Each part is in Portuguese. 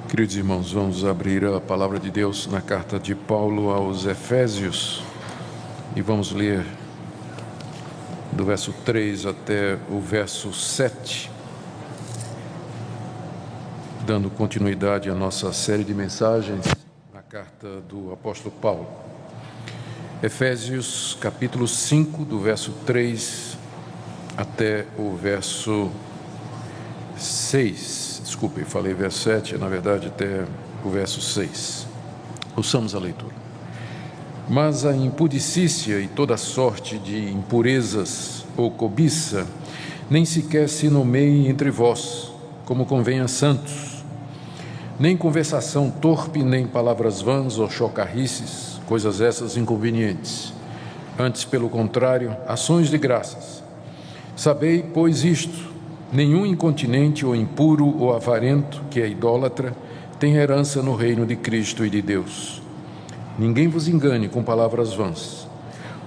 Queridos irmãos, vamos abrir a palavra de Deus na carta de Paulo aos Efésios e vamos ler do verso 3 até o verso 7, dando continuidade à nossa série de mensagens na carta do apóstolo Paulo. Efésios capítulo 5, do verso 3 até o verso 6. Desculpe, falei verso 7, na verdade até o verso 6. Ouçamos a leitura. Mas a impudicícia e toda sorte de impurezas ou cobiça nem sequer se nomeiem entre vós, como convém a santos. Nem conversação torpe, nem palavras vãs ou chocarrices, coisas essas inconvenientes. Antes, pelo contrário, ações de graças. Sabei, pois, isto: nenhum incontinente ou impuro ou avarento, que é idólatra, tem herança no reino de Cristo e de Deus. Ninguém vos engane com palavras vãs,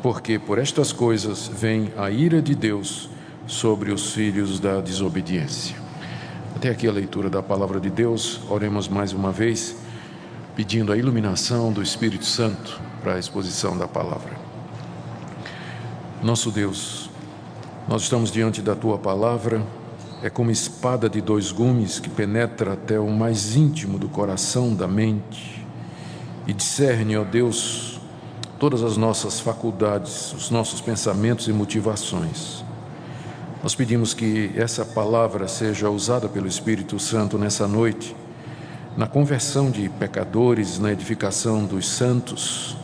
porque por estas coisas vem a ira de Deus sobre os filhos da desobediência. Até aqui a leitura da palavra de Deus. Oremos mais uma vez, pedindo a iluminação do Espírito Santo para a exposição da palavra. Nosso Deus, nós estamos diante da Tua palavra. É como espada de dois gumes que penetra até o mais íntimo do coração, da mente, e discerne, ó Deus, todas as nossas faculdades, os nossos pensamentos e motivações. Nós pedimos que essa palavra seja usada pelo Espírito Santo nessa noite, na conversão de pecadores, na edificação dos santos,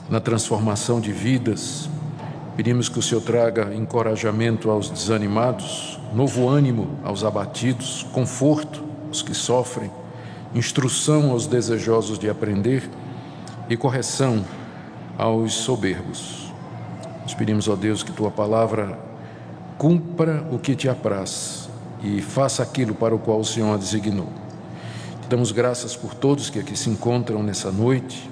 na transformação de vidas. Pedimos que o Senhor traga encorajamento aos desanimados, novo ânimo aos abatidos, conforto aos que sofrem, instrução aos desejosos de aprender e correção aos soberbos. Nós pedimos, ó Deus, que Tua palavra cumpra o que Te apraz e faça aquilo para o qual o Senhor a designou. Te damos graças por todos que aqui se encontram nessa noite.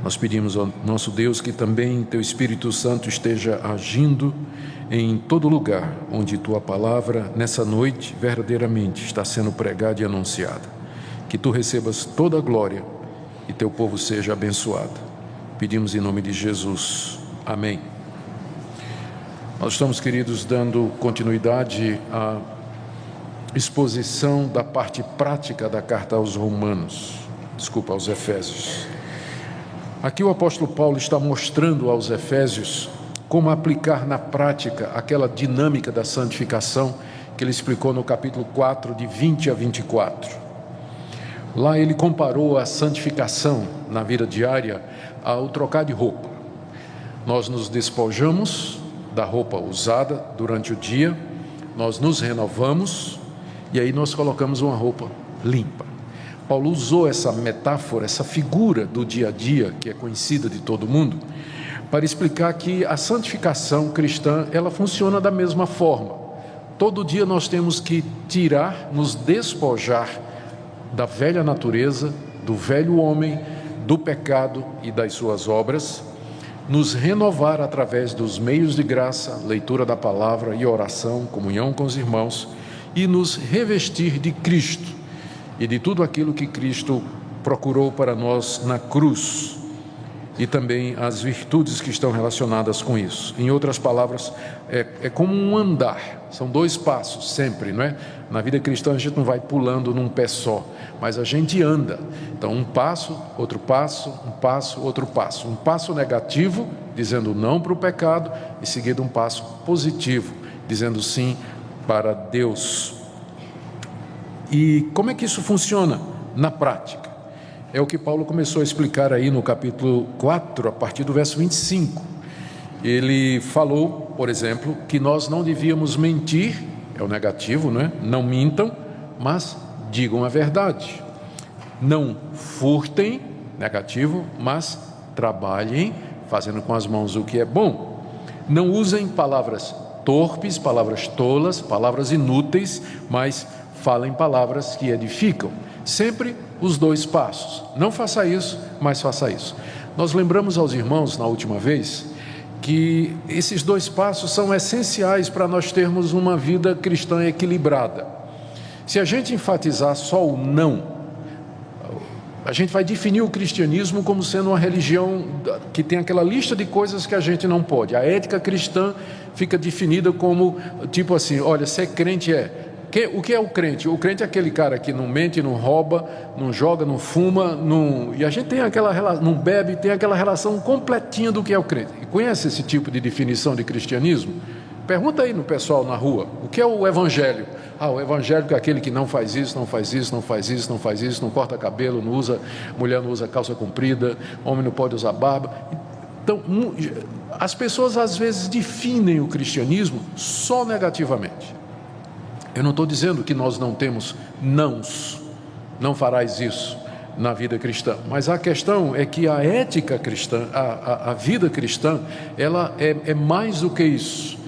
Nós pedimos ao nosso Deus que também Teu Espírito Santo esteja agindo em todo lugar onde Tua palavra, nessa noite, verdadeiramente está sendo pregada e anunciada. Que Tu recebas toda a glória e Teu povo seja abençoado. Pedimos em nome de Jesus. Amém. Nós estamos, queridos, dando continuidade à exposição da parte prática da carta aos aos Efésios. Aqui o apóstolo Paulo está mostrando aos Efésios como aplicar na prática aquela dinâmica da santificação que ele explicou no capítulo 4, de 20 a 24. Lá ele comparou a santificação na vida diária ao trocar de roupa. Nós nos despojamos da roupa usada durante o dia, nós nos renovamos e aí nós colocamos uma roupa limpa. Paulo usou essa metáfora, essa figura do dia a dia, que é conhecida de todo mundo, para explicar que a santificação cristã, ela funciona da mesma forma. Todo dia nós temos que tirar, nos despojar da velha natureza, do velho homem, do pecado e das suas obras, nos renovar através dos meios de graça, leitura da palavra e oração, comunhão com os irmãos, e nos revestir de Cristo e de tudo aquilo que Cristo procurou para nós na cruz, e também as virtudes que estão relacionadas com isso. Em outras palavras, é como um andar, são dois passos sempre, não é? Na vida cristã a gente não vai pulando num pé só, mas a gente anda. Então um passo, outro passo, um passo, outro passo. Um passo negativo, dizendo não para o pecado, e seguido um passo positivo, dizendo sim para Deus. E como é que isso funciona na prática? É o que Paulo começou a explicar aí no capítulo 4, a partir do verso 25. Ele falou, por exemplo, que nós não devíamos mentir, é o negativo, não é? Não mintam, mas digam a verdade. Não furtem, negativo, mas trabalhem, fazendo com as mãos o que é bom. Não usem palavras torpes, palavras tolas, palavras inúteis, mas falem palavras que edificam. Sempre os dois passos. Não faça isso, mas faça isso. Nós lembramos aos irmãos na última vez que esses dois passos são essenciais para nós termos uma vida cristã equilibrada. Se a gente enfatizar só o não A gente vai definir o cristianismo como sendo uma religião que tem aquela lista de coisas que a gente não pode. A ética cristã fica definida como, tipo assim, olha, ser crente o que é o crente? O crente é aquele cara que não mente, não rouba, não joga, não fuma, e a gente tem aquela relação, não bebe, tem aquela relação completinha do que é o crente. E conhece esse tipo de definição de cristianismo? Pergunta aí no pessoal na rua, o que é o evangelho? O evangélico é aquele que não faz isso, não faz isso, não faz isso, não faz isso, não corta cabelo, mulher não usa calça comprida, homem não pode usar barba. Então, as pessoas às vezes definem o cristianismo só negativamente. Eu não estou dizendo que nós não temos nãos, não farás isso na vida cristã, mas a questão é que a ética cristã, a vida cristã, ela é mais do que isso.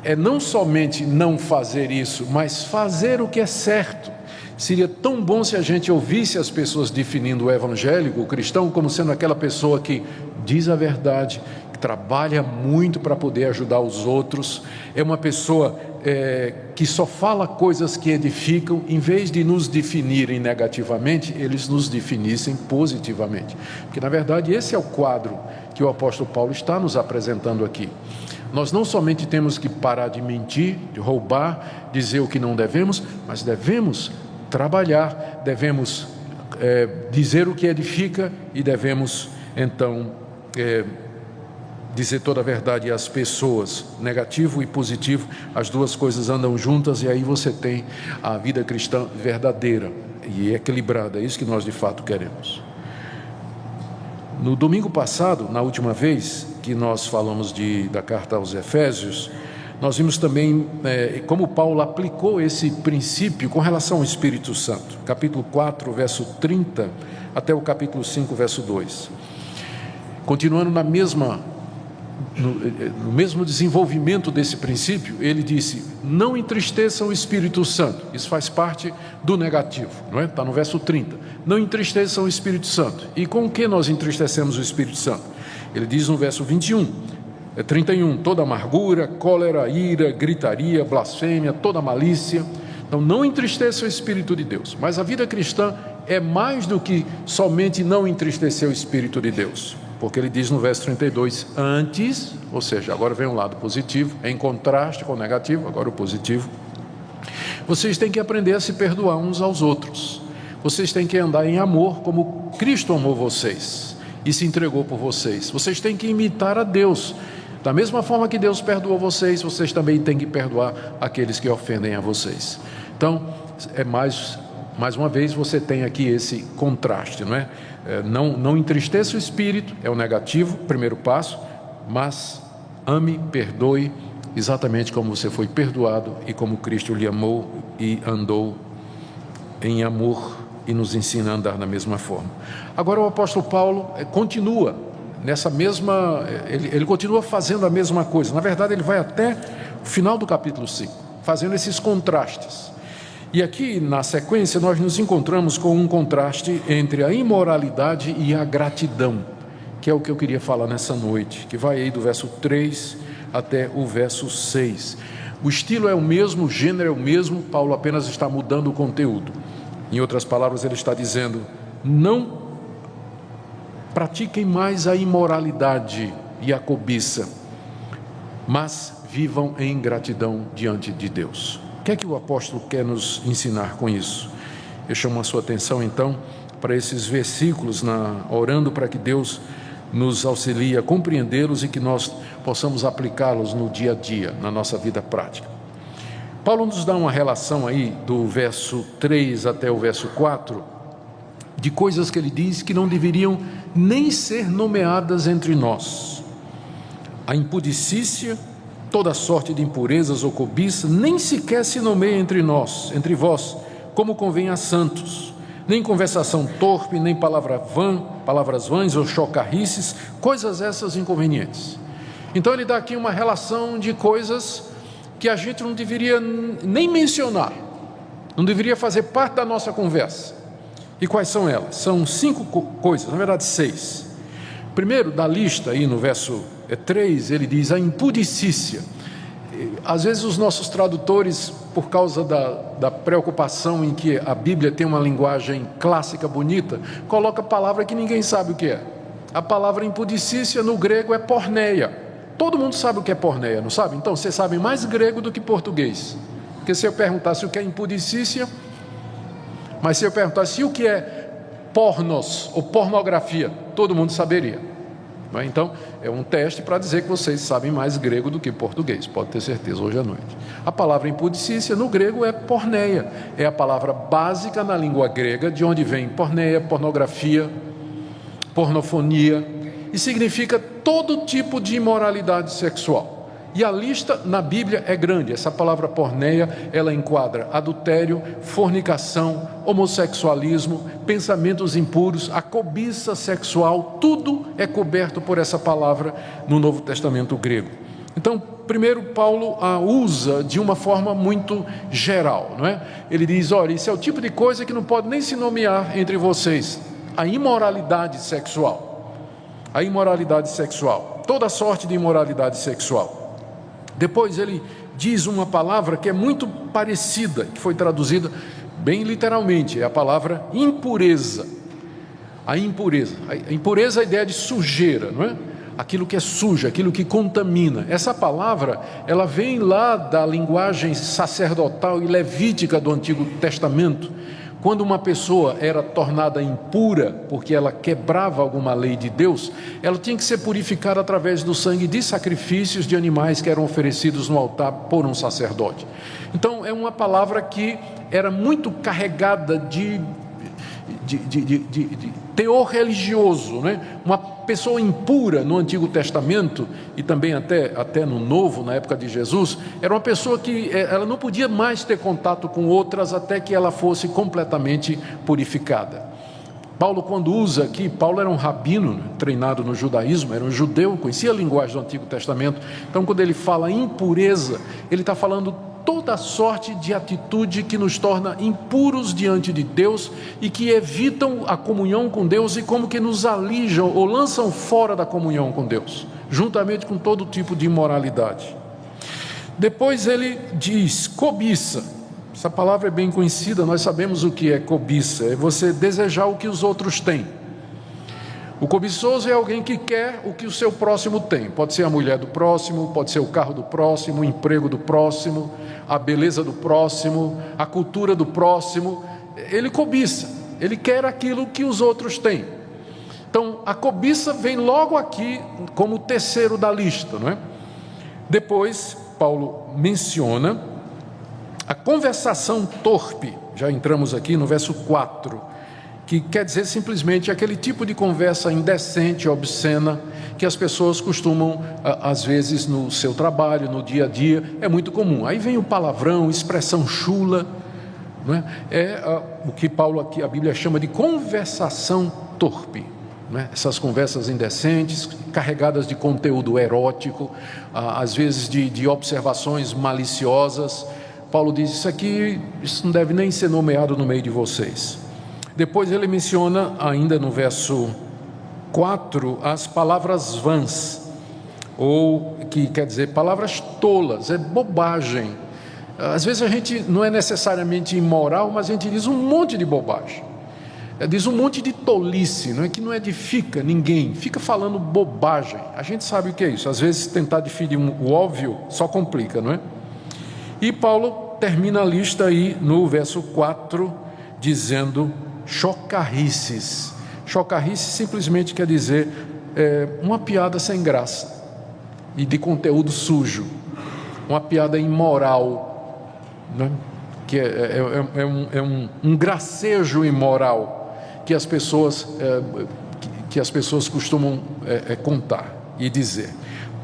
É não somente não fazer isso, mas fazer o que é certo. Seria tão bom se a gente ouvisse as pessoas definindo o evangélico, o cristão, como sendo aquela pessoa que diz a verdade, que trabalha muito para poder ajudar os outros, é uma pessoa que só fala coisas que edificam. Em vez de nos definirem negativamente, eles nos definissem positivamente, porque na verdade esse é o quadro que o apóstolo Paulo está nos apresentando aqui. Nós não somente temos que parar de mentir, de roubar, dizer o que não devemos, mas devemos trabalhar, devemos dizer o que edifica e devemos então dizer toda a verdade às pessoas. Negativo e positivo, as duas coisas andam juntas, e aí você tem a vida cristã verdadeira e equilibrada. É isso que nós de fato queremos. No domingo passado, na última vez que nós falamos da carta aos Efésios, nós vimos também como Paulo aplicou esse princípio com relação ao Espírito Santo. Capítulo 4, verso 30, até o capítulo 5, verso 2. Continuando no mesmo desenvolvimento desse princípio, ele disse: não entristeçam o Espírito Santo. Isso faz parte do negativo, não é? Está no verso 30. Não entristeçam o Espírito Santo. E com o que nós entristecemos o Espírito Santo? Ele diz no verso 31, toda amargura, cólera, ira, gritaria, blasfêmia, toda malícia. Então não entristeça o Espírito de Deus. Mas a vida cristã é mais do que somente não entristecer o Espírito de Deus. Porque ele diz no verso 32, antes, ou seja, agora vem um lado positivo, em contraste com o negativo, agora o positivo. Vocês têm que aprender a se perdoar uns aos outros. Vocês têm que andar em amor como Cristo amou vocês e se entregou por vocês. Vocês têm que imitar a Deus. Da mesma forma que Deus perdoou vocês, vocês também têm que perdoar aqueles que ofendem a vocês. Então, mais uma vez você tem aqui esse contraste, não é? Não entristeça o Espírito, é o negativo, primeiro passo, mas ame, perdoe, exatamente como você foi perdoado e como Cristo lhe amou e andou em amor e nos ensina a andar da mesma forma. Agora o apóstolo Paulo continua nessa mesma, ele continua fazendo a mesma coisa. Na verdade, ele vai até o final do capítulo 5, fazendo esses contrastes. E aqui, na sequência, nós nos encontramos com um contraste entre a imoralidade e a gratidão, que é o que eu queria falar nessa noite, que vai aí do verso 3 até o verso 6. O estilo é o mesmo, o gênero é o mesmo, Paulo apenas está mudando o conteúdo. Em outras palavras, ele está dizendo: não pratiquem mais a imoralidade e a cobiça, mas vivam em gratidão diante de Deus. O que é que o apóstolo quer nos ensinar com isso? Eu chamo a sua atenção então para esses versículos, orando para que Deus nos auxilie a compreendê-los e que nós possamos aplicá-los no dia a dia, na nossa vida prática. Paulo nos dá uma relação aí do verso 3 até o verso 4, de coisas que ele diz que não deveriam nem ser nomeadas entre nós. A impudicícia, toda sorte de impurezas ou cobiça, nem sequer se nomeia entre vós, como convém a santos, nem conversação torpe, nem palavras vãs ou chocarrices, coisas essas inconvenientes. Então ele dá aqui uma relação de coisas que a gente não deveria nem mencionar, não deveria fazer parte da nossa conversa. E quais são elas? São 5 coisas, na verdade 6. Primeiro, da lista aí no verso 3, ele diz a impudicícia. às vezes os nossos tradutores, por causa da preocupação em que a Bíblia tem uma linguagem clássica bonita, coloca palavra que ninguém sabe o que é. A palavra impudicícia no grego é porneia. Todo mundo sabe o que é porneia, não sabe? Então você sabe mais grego do que português. Porque se eu perguntasse o que é impudicícia, mas se eu perguntasse o que é pornos ou pornografia, todo mundo saberia. Então, é um teste para dizer que vocês sabem mais grego do que português, pode ter certeza, hoje à noite. A palavra impudicícia no grego é porneia, é a palavra básica na língua grega, de onde vem porneia, pornografia, pornofonia, e significa todo tipo de imoralidade sexual. E a lista na Bíblia é grande. Essa palavra porneia, ela enquadra adultério, fornicação, homossexualismo, pensamentos impuros, a cobiça sexual, tudo é coberto por essa palavra no Novo Testamento grego. Então, primeiro Paulo a usa de uma forma muito geral, não é? Ele diz, olha, isso é o tipo de coisa que não pode nem se nomear entre vocês, a imoralidade sexual. A imoralidade sexual, toda sorte de imoralidade sexual. Depois ele diz uma palavra que é muito parecida, que foi traduzida bem literalmente, é a palavra impureza. A impureza. A impureza é a ideia de sujeira, não é? Aquilo que é sujo, aquilo que contamina. Essa palavra, ela vem lá da linguagem sacerdotal e levítica do Antigo Testamento. Quando uma pessoa era tornada impura, porque ela quebrava alguma lei de Deus, ela tinha que ser purificada através do sangue de sacrifícios de animais que eram oferecidos no altar por um sacerdote. Então, é uma palavra que era muito carregada de teor religioso, né? Uma pessoa impura no Antigo Testamento e também até no Novo, na época de Jesus, era uma pessoa que ela não podia mais ter contato com outras até que ela fosse completamente purificada. Paulo, quando usa aqui, Paulo era um rabino, né, treinado no judaísmo, era um judeu, conhecia a linguagem do Antigo Testamento. Então, quando ele fala impureza, ele está falando toda sorte de atitude que nos torna impuros diante de Deus e que evitam a comunhão com Deus e como que nos alijam ou lançam fora da comunhão com Deus, juntamente com todo tipo de imoralidade. Depois ele diz cobiça. Essa palavra é bem conhecida, nós sabemos o que é cobiça, é você desejar o que os outros têm. O cobiçoso é alguém que quer o que o seu próximo tem. Pode ser a mulher do próximo, pode ser o carro do próximo, o emprego do próximo, a beleza do próximo, a cultura do próximo. Ele cobiça, ele quer aquilo que os outros têm. Então, a cobiça vem logo aqui como o terceiro da lista, não é? Depois, Paulo menciona a conversação torpe. Já entramos aqui no verso 4. Que quer dizer simplesmente aquele tipo de conversa indecente, obscena, que as pessoas costumam, às vezes, no seu trabalho, no dia a dia, é muito comum. Aí vem o palavrão, expressão chula, não é? O que Paulo aqui, a Bíblia chama de conversação torpe, não é? Essas conversas indecentes, carregadas de conteúdo erótico, às vezes de observações maliciosas. Paulo diz, isso não deve nem ser nomeado no meio de vocês. Depois ele menciona, ainda no verso 4, as palavras vãs, ou que quer dizer palavras tolas, é bobagem. Às vezes a gente não é necessariamente imoral, mas a gente diz um monte de bobagem. Diz um monte de tolice, não é que não edifica ninguém, fica falando bobagem. A gente sabe o que é isso, às vezes tentar definir o óbvio só complica, não é? E Paulo termina a lista aí no verso 4, dizendo chocarrices. Chocarrices simplesmente quer dizer uma piada sem graça e de conteúdo sujo, uma piada imoral, né? Que é um gracejo imoral que as pessoas costumam contar e dizer.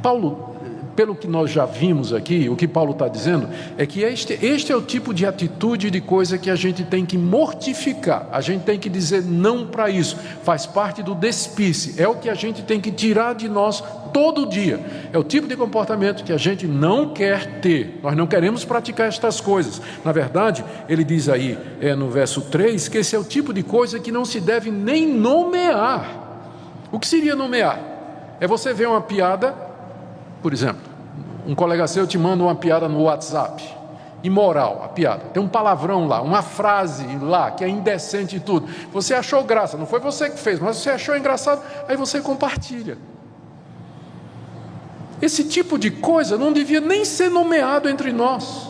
Paulo, pelo que nós já vimos aqui, o que Paulo está dizendo é que este é o tipo de atitude, de coisa que a gente tem que mortificar, a gente tem que dizer não para isso, faz parte do despície, é o que a gente tem que tirar de nós todo dia, é o tipo de comportamento que a gente não quer ter, nós não queremos praticar estas coisas. Na verdade, ele diz aí no verso 3, que esse é o tipo de coisa que não se deve nem nomear. O que seria nomear? É você ver uma piada, por exemplo, Um colega seu te manda uma piada no WhatsApp, imoral a piada, tem um palavrão lá, uma frase lá que é indecente e tudo. Você achou graça, não foi você que fez, mas você achou engraçado, aí você compartilha. Esse tipo de coisa não devia nem ser nomeado entre nós,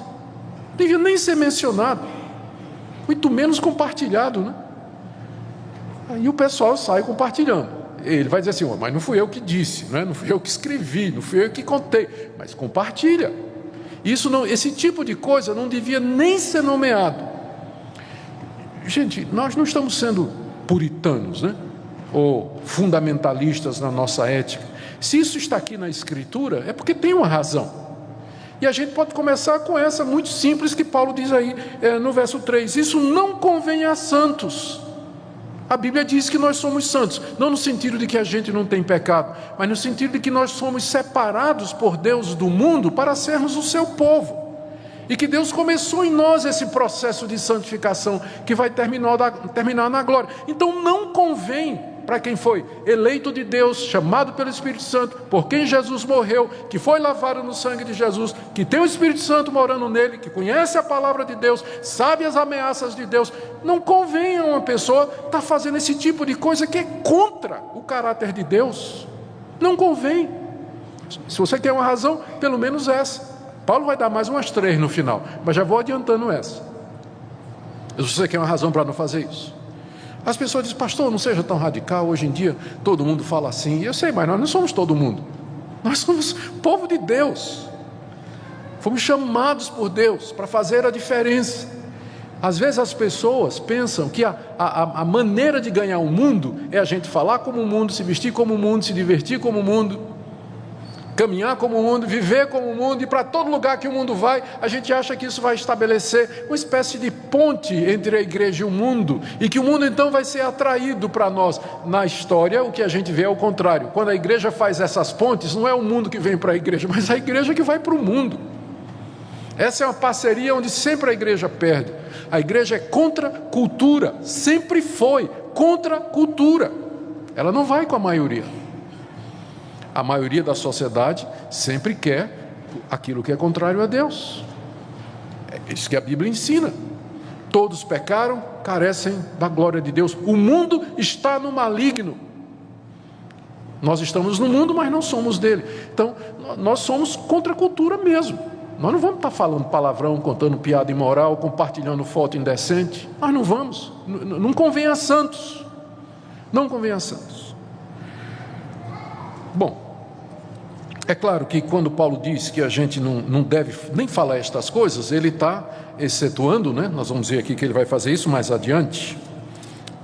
não devia nem ser mencionado, muito menos compartilhado, né? Aí o pessoal sai compartilhando. Ele vai dizer assim, mas não fui eu que disse, né? Não fui eu que escrevi, não fui eu que contei, mas compartilha. Esse tipo de coisa não devia nem ser nomeado. Gente, nós não estamos sendo puritanos, né? Ou fundamentalistas na nossa ética. Se isso está aqui na Escritura, é porque tem uma razão. E a gente pode começar com essa muito simples que Paulo diz aí no verso 3. Isso não convém a santos. A Bíblia diz que nós somos santos, não no sentido de que a gente não tem pecado, mas no sentido de que nós somos separados por Deus do mundo para sermos o seu povo. E que Deus começou em nós esse processo de santificação que vai terminar na glória. Então não convém para quem foi eleito de Deus, chamado pelo Espírito Santo, por quem Jesus morreu, que foi lavado no sangue de Jesus, que tem o Espírito Santo morando nele, que conhece a palavra de Deus, sabe as ameaças de Deus. Não convém a uma pessoa estar fazendo esse tipo de coisa que é contra o caráter de Deus. Não convém. Se você quer uma razão, pelo menos essa. Paulo vai dar mais umas 3 no final, mas já vou adiantando essa. Se você quer uma razão para não fazer isso. As pessoas dizem, pastor, não seja tão radical, hoje em dia todo mundo fala assim. E eu sei, mas nós não somos todo mundo. Nós somos povo de Deus. Fomos chamados por Deus para fazer a diferença. Às vezes as pessoas pensam que a maneira de ganhar o mundo é a gente falar como o mundo, se vestir como o mundo, se divertir como o mundo, caminhar como o mundo, viver como o mundo, e para todo lugar que o mundo vai, a gente acha que isso vai estabelecer uma espécie de ponte entre a igreja e o mundo, e que o mundo então vai ser atraído para nós. Na história, o que a gente vê é o contrário. Quando a igreja faz essas pontes, não é o mundo que vem para a igreja, mas a igreja que vai para o mundo. Essa é uma parceria onde sempre a igreja perde. A igreja é contra cultura, sempre foi contra cultura. Ela não vai com a maioria. A maioria da sociedade sempre quer aquilo que é contrário a Deus. É isso que a Bíblia ensina. Todos pecaram, carecem da glória de Deus. O mundo está no maligno. Nós estamos no mundo, mas não somos dele. Então, nós somos contra a cultura mesmo. Nós não vamos estar falando palavrão, contando piada imoral, compartilhando foto indecente. Nós não vamos. Não convém a santos. Não convém a santos. Bom, é claro que quando Paulo diz que a gente não deve nem falar estas coisas, ele está excetuando, né? Nós vamos ver aqui que ele vai fazer isso mais adiante.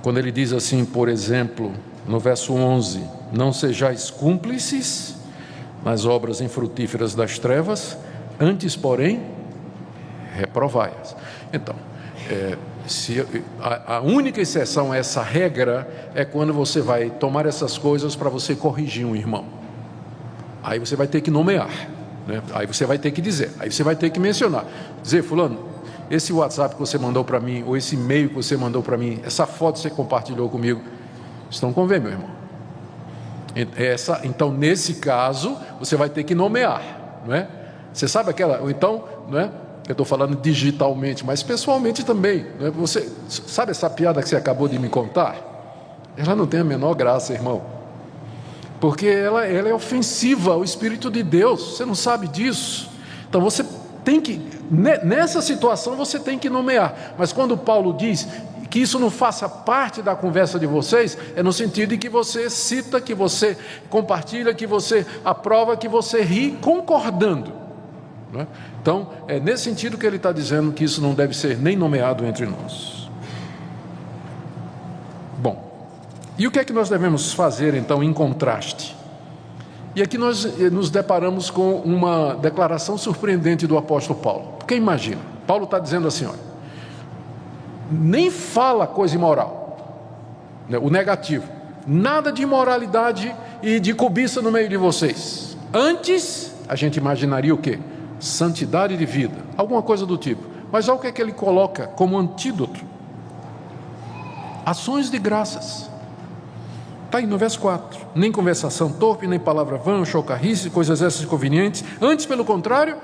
Quando ele diz assim, por exemplo, no verso 11, não sejais cúmplices nas obras infrutíferas das trevas, antes, porém, reprovai-as. Então, a única exceção a essa regra é quando você vai tomar essas coisas para você corrigir um irmão. Aí você vai ter que nomear, né? Aí você vai ter que dizer, aí você vai ter que mencionar. Dizer, fulano, esse WhatsApp que você mandou para mim, ou esse e-mail que você mandou para mim, essa foto que você compartilhou comigo, isso não convém, meu irmão. Então, nesse caso, você vai ter que nomear, não é? Você sabe aquela, ou então, não é? Eu estou falando digitalmente, mas pessoalmente também, não é? Você sabe essa piada que você acabou de me contar? Ela não tem a menor graça, irmão. Porque ela é ofensiva ao Espírito de Deus, você não sabe disso. Então você tem que, nessa situação você tem que nomear. Mas quando Paulo diz que isso não faça parte da conversa de vocês, é no sentido de que você cita, que você compartilha, que você aprova, que você ri concordando, não é? Então é nesse sentido que ele está dizendo que isso não deve ser nem nomeado entre nós. Bom, e o que é que nós devemos fazer, então, em contraste? E aqui nós nos deparamos com uma declaração surpreendente do apóstolo Paulo. Porque imagina, Paulo está dizendo assim, olha, nem fala coisa imoral, né, o negativo, nada de imoralidade e de cobiça no meio de vocês. Antes, a gente imaginaria o quê? Santidade de vida, alguma coisa do tipo. Mas olha o que é que ele coloca como antídoto. Ações de graças. Está aí no verso 4. Nem conversação torpe, nem palavra vã, chocarrice, coisas essas inconvenientes. Antes, pelo contrário,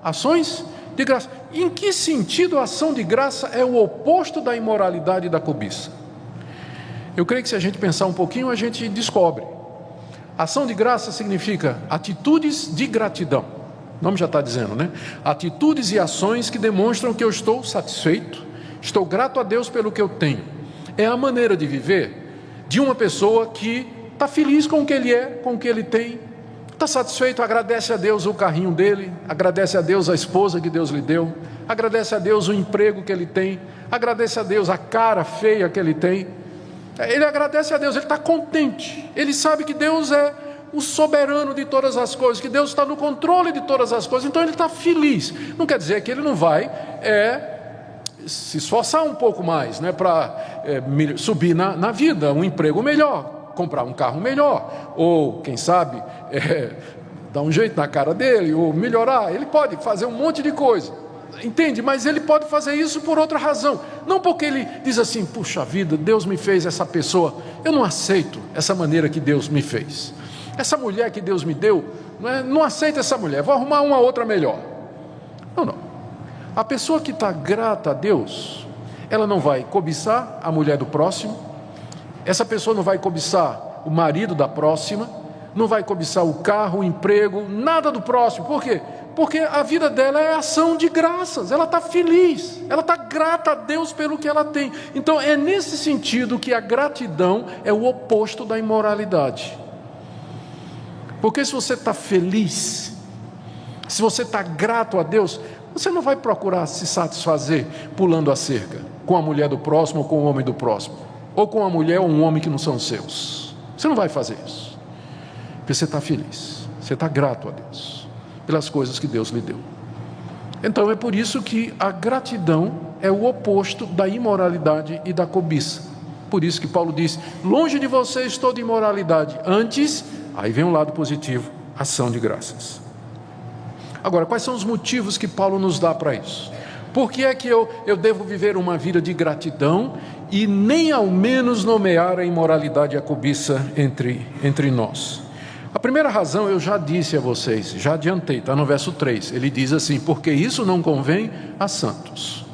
ações de graça. Em que sentido a ação de graça é o oposto da imoralidade e da cobiça? Eu creio que se a gente pensar um pouquinho, a gente descobre. Ação de graça significa atitudes de gratidão. O nome já está dizendo, né? Atitudes e ações que demonstram que eu estou satisfeito, estou grato a Deus pelo que eu tenho. É a maneira de viver de uma pessoa que está feliz com o que ele é, com o que ele tem, está satisfeito, agradece a Deus o carrinho dele, agradece a Deus a esposa que Deus lhe deu, agradece a Deus o emprego que ele tem, agradece a Deus a cara feia que ele tem. Ele agradece a Deus, ele está contente, ele sabe que Deus é o soberano de todas as coisas, que Deus está no controle de todas as coisas, então ele está feliz. Não quer dizer que ele não vai se esforçar um pouco mais, né, para subir na vida, um emprego melhor, comprar um carro melhor, ou quem sabe dar um jeito na cara dele, ou melhorar. Ele pode fazer um monte de coisa, entende? Mas ele pode fazer isso por outra razão, não porque ele diz assim: puxa vida, Deus me fez essa pessoa, eu não aceito essa maneira que Deus me fez, essa mulher que Deus me deu, não aceito essa mulher, vou arrumar uma outra melhor. Não. A pessoa que está grata a Deus, ela não vai cobiçar a mulher do próximo, essa pessoa não vai cobiçar o marido da próxima, não vai cobiçar o carro, o emprego, nada do próximo. Por quê? Porque a vida dela é ação de graças, ela está feliz, ela está grata a Deus pelo que ela tem. Então é nesse sentido que a gratidão é o oposto da imoralidade. Porque se você está feliz, se você está grato a Deus, você não vai procurar se satisfazer pulando a cerca com a mulher do próximo ou com o homem do próximo, ou com a mulher ou um homem que não são seus. Você não vai fazer isso, porque você está feliz, você está grato a Deus pelas coisas que Deus lhe deu. Então é por isso que a gratidão é o oposto da imoralidade e da cobiça. Por isso que Paulo diz: longe de vocês toda imoralidade, antes, aí vem um lado positivo, ação de graças. Agora, quais são os motivos que Paulo nos dá para isso? Por que é que eu devo viver uma vida de gratidão e nem ao menos nomear a imoralidade e a cobiça entre nós? A primeira razão eu já disse a vocês, já adiantei, está no verso 3. Ele diz assim: porque isso não convém a santos.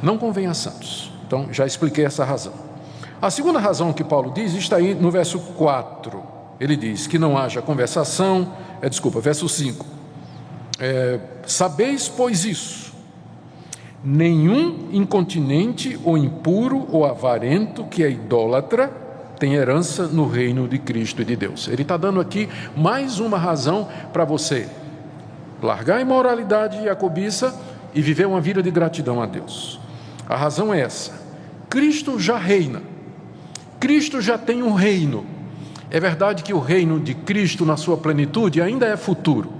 Não convém a santos. Então, já expliquei essa razão. A segunda razão que Paulo diz está aí no verso 4. Ele diz que não haja conversação, verso 5. Sabeis, pois, isso: nenhum incontinente ou impuro ou avarento que é idólatra tem herança no reino de Cristo e de Deus. Ele está dando aqui mais uma razão para você largar a imoralidade e a cobiça e viver uma vida de gratidão a Deus. A razão é essa: Cristo já reina, Cristo já tem um reino. É verdade que o reino de Cristo na sua plenitude ainda é futuro.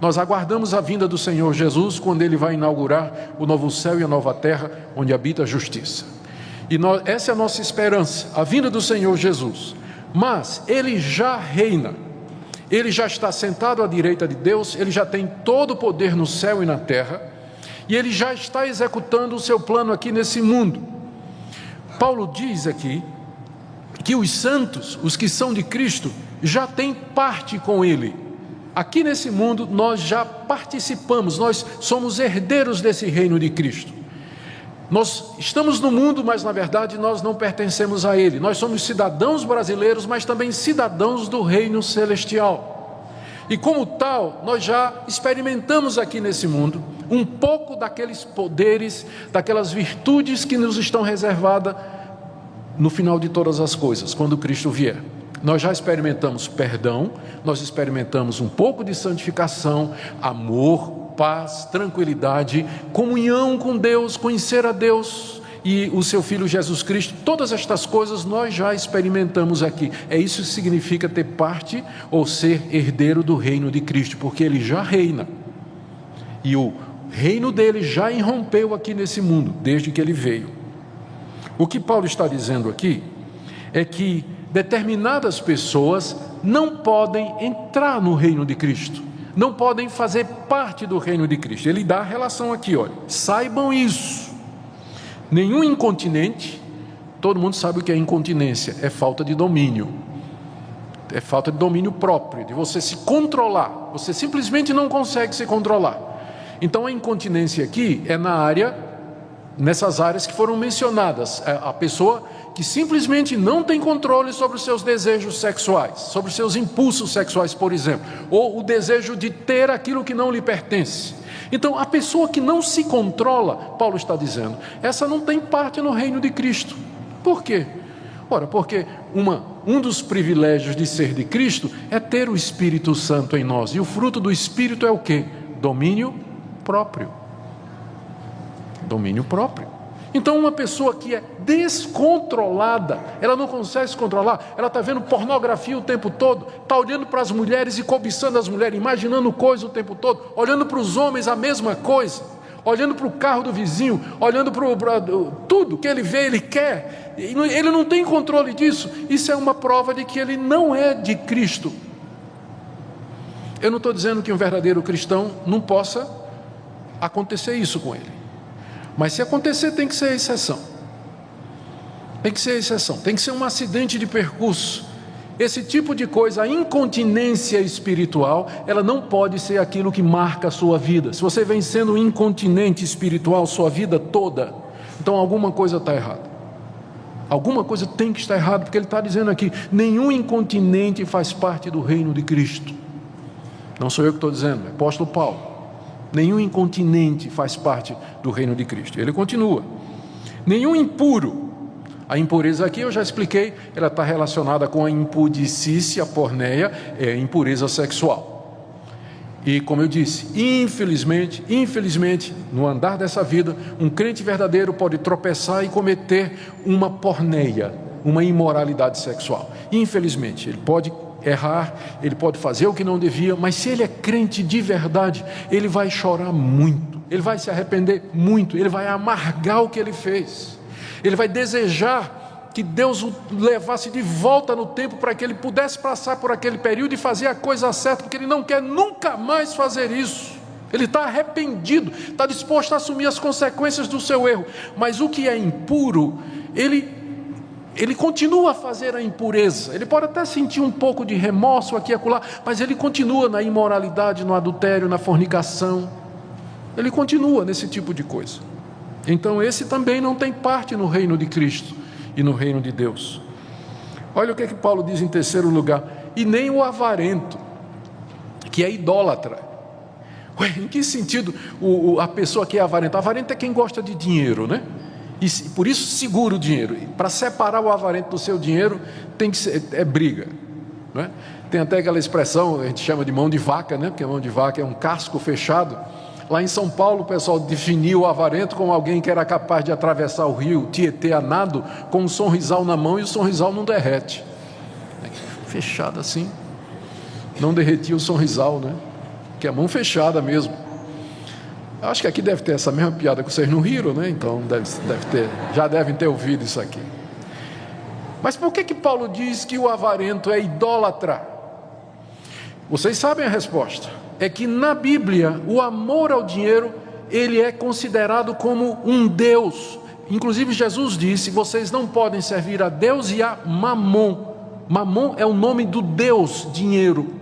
Nós aguardamos a vinda do Senhor Jesus, quando Ele vai inaugurar o novo céu e a nova terra, onde habita a justiça. E essa é a nossa esperança, a vinda do Senhor Jesus. Mas Ele já reina, Ele já está sentado à direita de Deus, Ele já tem todo o poder no céu e na terra, e Ele já está executando o seu plano aqui nesse mundo. Paulo diz aqui que os santos, os que são de Cristo, já têm parte com Ele. Aqui nesse mundo nós já participamos, nós somos herdeiros desse reino de Cristo. Nós estamos no mundo, mas na verdade nós não pertencemos a ele. Nós somos cidadãos brasileiros, mas também cidadãos do reino celestial. E como tal, nós já experimentamos aqui nesse mundo um pouco daqueles poderes, daquelas virtudes que nos estão reservadas no final de todas as coisas, quando Cristo vier. Nós já experimentamos perdão, nós experimentamos um pouco de santificação, amor, paz, tranquilidade, comunhão com Deus, conhecer a Deus e o seu Filho Jesus Cristo. Todas estas coisas nós já experimentamos aqui. É isso que significa ter parte ou ser herdeiro do reino de Cristo, porque Ele já reina. E o reino dele já irrompeu aqui nesse mundo, desde que Ele veio. O que Paulo está dizendo aqui é que determinadas pessoas não podem entrar no reino de Cristo, não podem fazer parte do reino de Cristo. Ele dá a relação aqui, olha: saibam isso, nenhum incontinente, Todo mundo sabe o que é incontinência, é falta de domínio. É falta de domínio próprio, de você se controlar. Você simplesmente não consegue se controlar. Então a incontinência aqui é nessas áreas que foram mencionadas. A pessoa que simplesmente não tem controle sobre os seus desejos sexuais, sobre os seus impulsos sexuais, por exemplo, ou o desejo de ter aquilo que não lhe pertence. Então a pessoa que não se controla, Paulo está dizendo, essa não tem parte no reino de Cristo. Por quê? Ora, porque um dos privilégios de ser de Cristo é ter o Espírito Santo em nós. E o fruto do Espírito é o quê? Domínio próprio. Domínio próprio. Então uma pessoa que é descontrolada, ela não consegue se controlar, ela está vendo pornografia o tempo todo, está olhando para as mulheres e cobiçando as mulheres, imaginando coisa o tempo todo, olhando para os homens a mesma coisa, olhando para o carro do vizinho, olhando para tudo que ele vê, ele quer, ele não tem controle disso. Isso é uma prova de que ele não é de Cristo. Eu não estou dizendo que um verdadeiro cristão não possa acontecer isso com ele, mas se acontecer tem que ser exceção. Tem que ser exceção, tem que ser um acidente de percurso. Esse tipo de coisa, a incontinência espiritual, ela não pode ser aquilo que marca a sua vida. Se você vem sendo incontinente espiritual sua vida toda, então alguma coisa está errada. Alguma coisa tem que estar errada, porque ele está dizendo aqui, nenhum incontinente faz parte do reino de Cristo. Não sou eu que estou dizendo, é o apóstolo Paulo. Nenhum incontinente faz parte do reino de Cristo. Ele continua, nenhum impuro. A impureza aqui eu já expliquei, ela está relacionada com a impudicícia, a porneia, é impureza sexual. E como eu disse, infelizmente, no andar dessa vida, um crente verdadeiro pode tropeçar e cometer uma porneia, uma imoralidade sexual. Infelizmente, ele pode errar, ele pode fazer o que não devia, mas se ele é crente de verdade, ele vai chorar muito, ele vai se arrepender muito, ele vai amargar o que ele fez. Ele vai desejar que Deus o levasse de volta no tempo para que ele pudesse passar por aquele período e fazer a coisa certa, porque ele não quer nunca mais fazer isso. Ele está arrependido, está disposto a assumir as consequências do seu erro, mas o que é impuro, ele continua a fazer a impureza. Ele pode até sentir um pouco de remorso aqui e acolá, mas ele continua na imoralidade, no adultério, na fornicação. Ele continua nesse tipo de coisa. Então esse também não tem parte no reino de Cristo e no reino de Deus. Olha o que Paulo diz em terceiro lugar, e nem o avarento, que é idólatra. Ué, em que sentido a pessoa que é avarenta? Avarento é quem gosta de dinheiro, né? E por isso segura o dinheiro. Para separar o avarento do seu dinheiro tem que ser, briga, né? Tem até aquela expressão, a gente chama de mão de vaca, né? Porque a mão de vaca é um casco fechado. Lá em São Paulo o pessoal definiu o avarento como alguém que era capaz de atravessar o rio Tietê a nado com um sonrisal na mão e o sonrisal não derrete. Fechado assim, não derretia o sonrisal, né? Que é a mão fechada mesmo. Acho que aqui deve ter essa mesma piada que vocês não riram, né? Então já devem ter ouvido isso aqui. Mas por que Paulo diz que o avarento é idólatra? Vocês sabem a resposta. É que na Bíblia o amor ao dinheiro, ele é considerado como um Deus. Inclusive Jesus disse, vocês não podem servir a Deus e a Mamon. Mamon é o nome do Deus dinheiro.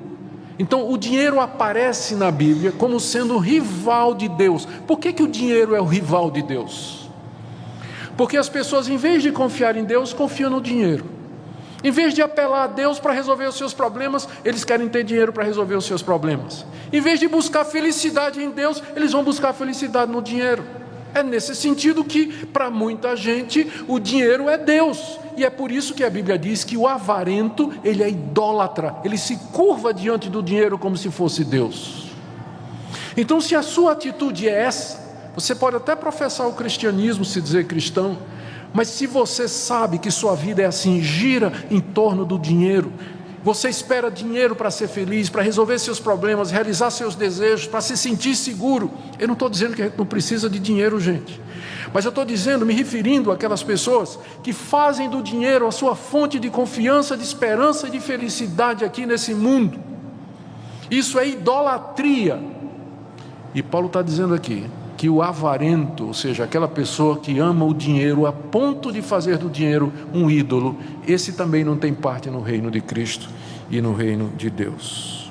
Então o dinheiro aparece na Bíblia como sendo rival de Deus. Por que o dinheiro é o rival de Deus? Porque as pessoas, em vez de confiar em Deus, confiam no dinheiro. Em vez de apelar a Deus para resolver os seus problemas, eles querem ter dinheiro para resolver os seus problemas. Em vez de buscar felicidade em Deus, eles vão buscar felicidade no dinheiro. É nesse sentido que, para muita gente, o dinheiro é Deus. E é por isso que a Bíblia diz que o avarento, ele é idólatra. Ele se curva diante do dinheiro como se fosse Deus. Então, se a sua atitude é essa, você pode até professar o cristianismo, se dizer cristão, mas se você sabe que sua vida é assim, gira em torno do dinheiro, você espera dinheiro para ser feliz, para resolver seus problemas, realizar seus desejos, para se sentir seguro. Eu não estou dizendo que a gente não precisa de dinheiro, gente, mas eu estou dizendo, me referindo àquelas pessoas que fazem do dinheiro a sua fonte de confiança, de esperança e de felicidade aqui nesse mundo. Isso é idolatria. E Paulo está dizendo aqui, que o avarento, ou seja, aquela pessoa que ama o dinheiro a ponto de fazer do dinheiro um ídolo, esse também não tem parte no reino de Cristo e no reino de Deus.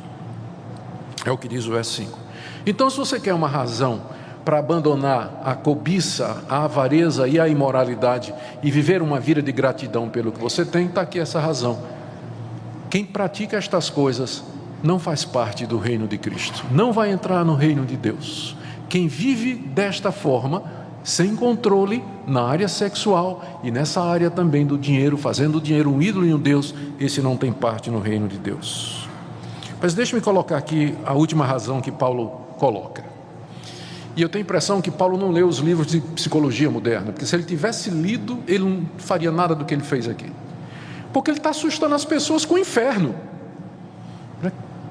É o que diz o verso 5. Então, se você quer uma razão para abandonar a cobiça, a avareza e a imoralidade e viver uma vida de gratidão pelo que você tem, está aqui essa razão. Quem pratica estas coisas não faz parte do reino de Cristo, não vai entrar no reino de Deus. Quem vive desta forma, sem controle na área sexual e nessa área também do dinheiro, fazendo o dinheiro um ídolo e um Deus, esse não tem parte no reino de Deus. Mas deixe-me colocar aqui a última razão que Paulo coloca. E eu tenho a impressão que Paulo não leu os livros de psicologia moderna, porque se ele tivesse lido, ele não faria nada do que ele fez aqui. Porque ele está assustando as pessoas com o inferno.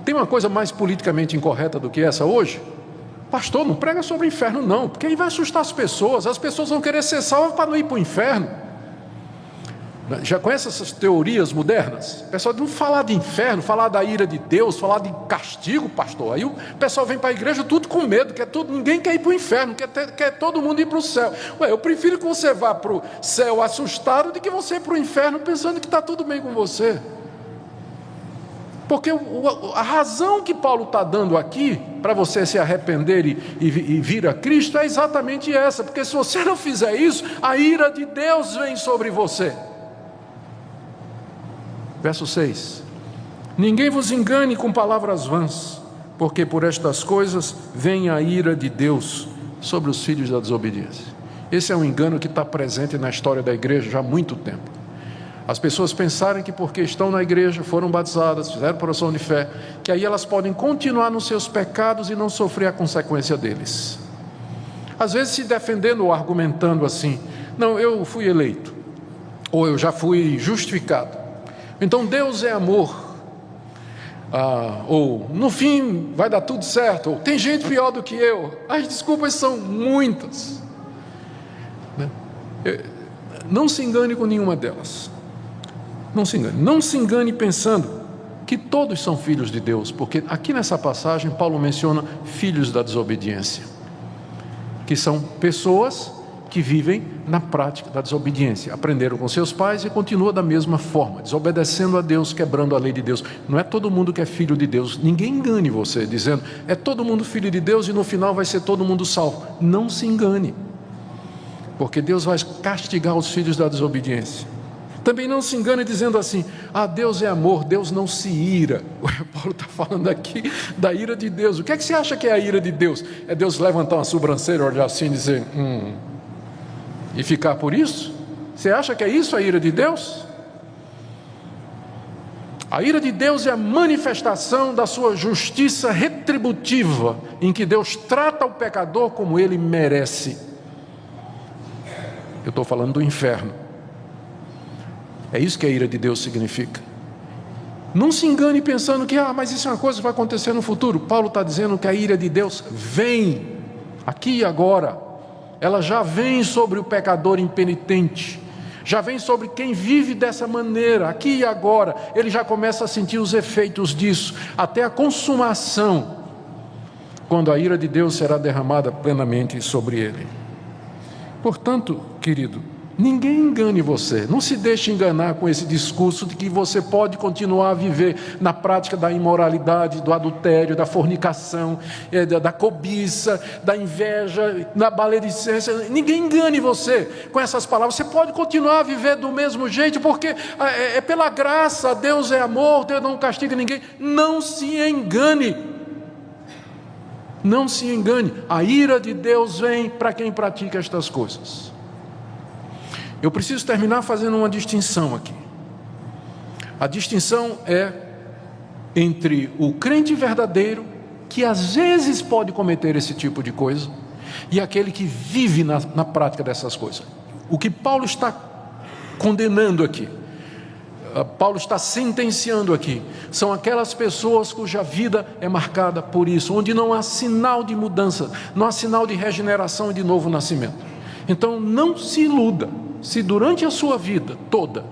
Tem uma coisa mais politicamente incorreta do que essa hoje? Pastor, não prega sobre o inferno não, porque aí vai assustar as pessoas vão querer ser salvas para não ir para o inferno. Já conhece essas teorias modernas? O pessoal não falar de inferno, falar da ira de Deus, falar de castigo, pastor. Aí o pessoal vem para a igreja tudo com medo, ninguém quer ir para o inferno, quer todo mundo ir para o céu. Eu prefiro que você vá para o céu assustado do que você ir para o inferno pensando que está tudo bem com você. Porque a razão que Paulo está dando aqui, para você se arrepender e vir a Cristo, é exatamente essa. Porque se você não fizer isso, a ira de Deus vem sobre você. Verso 6. Ninguém vos engane com palavras vãs, porque por estas coisas vem a ira de Deus sobre os filhos da desobediência. Esse é um engano que está presente na história da igreja já há muito tempo. As pessoas pensarem que porque estão na igreja, foram batizadas, fizeram oração de fé, que aí elas podem continuar nos seus pecados e não sofrer a consequência deles. Às vezes se defendendo ou argumentando assim: não, eu fui eleito, ou eu já fui justificado, então Deus é amor, ou no fim vai dar tudo certo, ou tem gente pior do que eu. As desculpas são muitas. Não se engane com nenhuma delas. Não se engane pensando que todos são filhos de Deus, porque aqui nessa passagem Paulo menciona filhos da desobediência, que são pessoas que vivem na prática da desobediência, aprenderam com seus pais e continuam da mesma forma, desobedecendo a Deus, quebrando a lei de Deus. Não é todo mundo que é filho de Deus. Ninguém engane você dizendo é todo mundo filho de Deus e no final vai ser todo mundo salvo. Não se engane, porque Deus vai castigar os filhos da desobediência. Também não se engane dizendo assim: Deus é amor, Deus não se ira. Paulo está falando aqui da ira de Deus. O que é que você acha que é a ira de Deus? É Deus levantar uma sobrancelha, olhar assim e dizer e ficar por isso? Você acha que é isso a ira de Deus? A ira de Deus é a manifestação da sua justiça retributiva, em que Deus trata o pecador como ele merece. Eu estou falando do inferno. É isso que a ira de Deus significa. Não se engane pensando que mas isso é uma coisa que vai acontecer no futuro. Paulo está dizendo que a ira de Deus vem, aqui e agora. Ela já vem sobre o pecador impenitente, já vem sobre quem vive dessa maneira, aqui e agora. Ele já começa a sentir os efeitos disso, até a consumação, quando a ira de Deus será derramada plenamente sobre ele. Portanto, querido, ninguém engane você, não se deixe enganar com esse discurso de que você pode continuar a viver na prática da imoralidade, do adultério, da fornicação, da cobiça, da inveja, da maledicência. Ninguém engane você com essas palavras. Você pode continuar a viver do mesmo jeito, porque é pela graça. Deus é amor, Deus não castiga ninguém. Não se engane. Não se engane. A ira de Deus vem para quem pratica estas coisas. Eu preciso terminar fazendo uma distinção aqui. A distinção é entre o crente verdadeiro, que às vezes pode cometer esse tipo de coisa, e aquele que vive na prática dessas coisas. O que Paulo está condenando aqui, Paulo está sentenciando aqui, são aquelas pessoas cuja vida é marcada por isso, onde não há sinal de mudança, não há sinal de regeneração e de novo nascimento. Então não se iluda, se durante a sua vida toda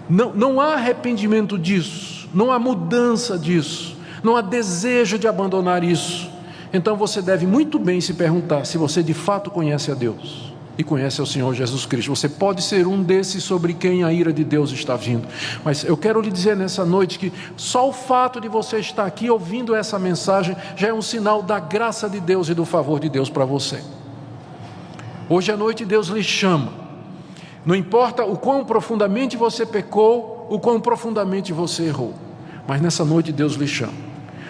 não há arrependimento disso, não há mudança disso, não há desejo de abandonar isso, então você deve muito bem se perguntar se você de fato conhece a Deus e conhece ao Senhor Jesus Cristo. Você pode ser um desses sobre quem a ira de Deus está vindo, mas eu quero lhe dizer nessa noite que só o fato de você estar aqui ouvindo essa mensagem já é um sinal da graça de Deus e do favor de Deus para você. Hoje à noite Deus lhe chama, não importa o quão profundamente você pecou, o quão profundamente você errou, mas nessa noite Deus lhe chama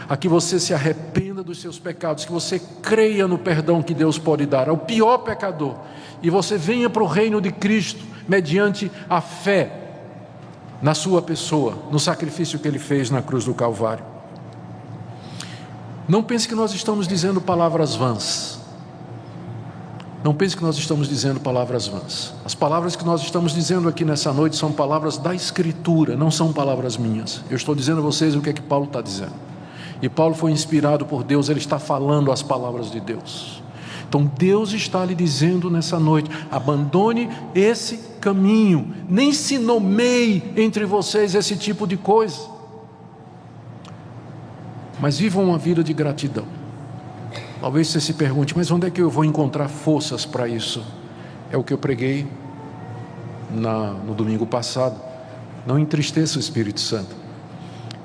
a que você se arrependa dos seus pecados, que você creia no perdão que Deus pode dar ao pior pecador, e você venha para o reino de Cristo, mediante a fé na sua pessoa, no sacrifício que Ele fez na cruz do Calvário. Não pense que nós estamos dizendo palavras vãs. Não pense que nós estamos dizendo palavras vãs. As palavras que nós estamos dizendo aqui nessa noite são palavras da Escritura, não são palavras minhas. Eu estou dizendo a vocês o que é que Paulo está dizendo. E Paulo foi inspirado por Deus, ele está falando as palavras de Deus. Então Deus está lhe dizendo nessa noite: abandone esse caminho, nem se nomeie entre vocês esse tipo de coisa, mas vivam uma vida de gratidão. Talvez você se pergunte: mas onde é que eu vou encontrar forças para isso? É o que eu preguei no domingo passado. Não entristeça o Espírito Santo,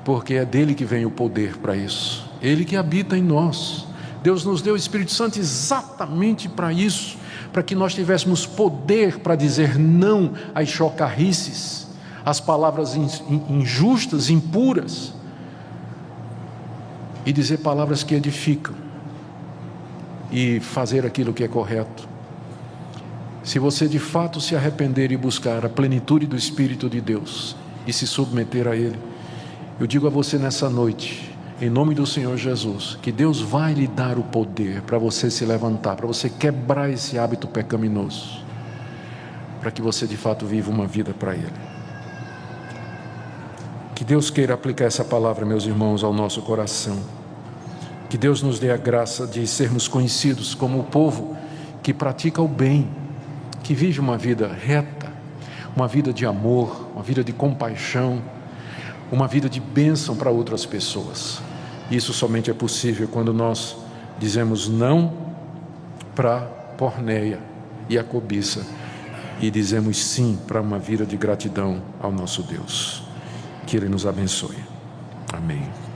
porque é dele que vem o poder para isso, ele que habita em nós. Deus nos deu o Espírito Santo exatamente para isso, para que nós tivéssemos poder para dizer não às chocarrices, às palavras injustas, impuras, e dizer palavras que edificam, e fazer aquilo que é correto. Se você de fato se arrepender e buscar a plenitude do Espírito de Deus e se submeter a Ele, eu digo a você nessa noite, em nome do Senhor Jesus, que Deus vai lhe dar o poder para você se levantar, para você quebrar esse hábito pecaminoso, para que você de fato viva uma vida para Ele. Que Deus queira aplicar essa palavra, meus irmãos, ao nosso coração. Que Deus nos dê a graça de sermos conhecidos como o povo que pratica o bem, que vive uma vida reta, uma vida de amor, uma vida de compaixão, uma vida de bênção para outras pessoas. Isso somente é possível quando nós dizemos não para a porneia e a cobiça e dizemos sim para uma vida de gratidão ao nosso Deus. Que Ele nos abençoe. Amém.